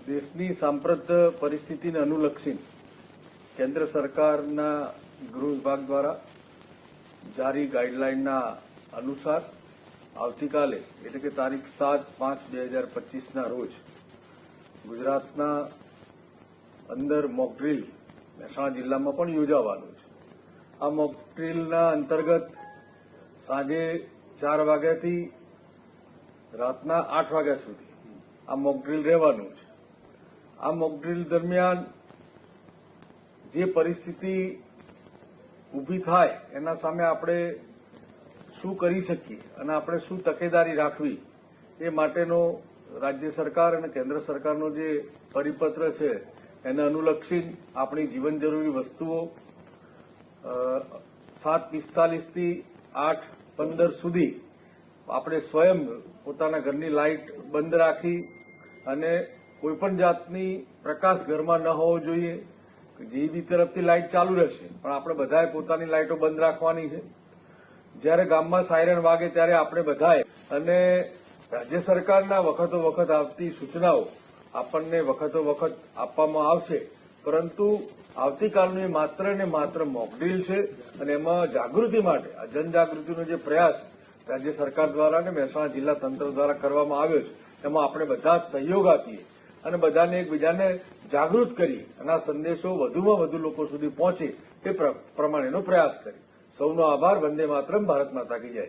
દેશની સાંપ્રત પરિસ્થિતિને અનુલક્ષીને કેન્દ્ર સરકારના ગૃહ વિભાગ દ્વારા જારી ગાઈડલાઈનના અનુસાર આવતીકાલે એટલે કે તારીખ 7/5/2025ના રોજ ગુજરાતના અંદર મોકડ્રીલ મહેસાણા જિલ્લામાં પણ યોજાવાનું છે। આ મોકડ્રીલના અંતર્ગત સાંજે 4 વાગ્યાથી રાતના 8 વાગ્યા સુધી આ મોકડ્રીલ રહેવાનું છે। આ મોકડ્રીલ દરમિયાન જે પરિસ્થિતિ ઊભી થાય એના સામે આપણે શું કરી શકીએ અને આપણે શું તકેદારી રાખવી એ માટેનો રાજ્ય સરકાર અને કેન્દ્ર સરકારનો જે પરિપત્ર છે એને અનુલક્ષીને આપણી જીવન જરૂરી વસ્તુઓ 7:45 થી 8:15 સુધી આપણે સ્વયં પોતાના ઘરની લાઇટ બંધ રાખી અને કોઈપણ જાતની પ્રકાશ ઘરમાં ન હોવો જોઈએ। જીબી તરફથી લાઇટ ચાલુ રહેશે પણ આપણે બધાએ પોતાની લાઇટો બંધ રાખવાની છે। જ્યારે ગામમાં સાયરન વાગે ત્યારે આપણે બધાએ અને રાજ્ય સરકારના વખતો વખત આવતી સૂચનાઓ આપણને વખતો વખત આપવામાં આવશે, પરંતુ આવતીકાલનું એ માત્ર ને માત્ર મોકડ્રીલ છે અને એમાં જાગૃતિ માટે આ જનજાગૃતિનો જે પ્રયાસ રાજ્ય સરકાર દ્વારા અને મહેસાણા જિલ્લા તંત્ર દ્વારા કરવામાં આવ્યો છે એમાં આપણે બધા જ સહયોગ આપીએ અને બધાને એકબીજાને જાગૃત કરી અને આ સંદેશો વધુમાં વધુ લોકો સુધી પહોંચે તે પ્રમાણેનો પ્રયાસ કરીએ। સૌનો આભાર। વંદે માતરમ। ભારત માતા કી જય।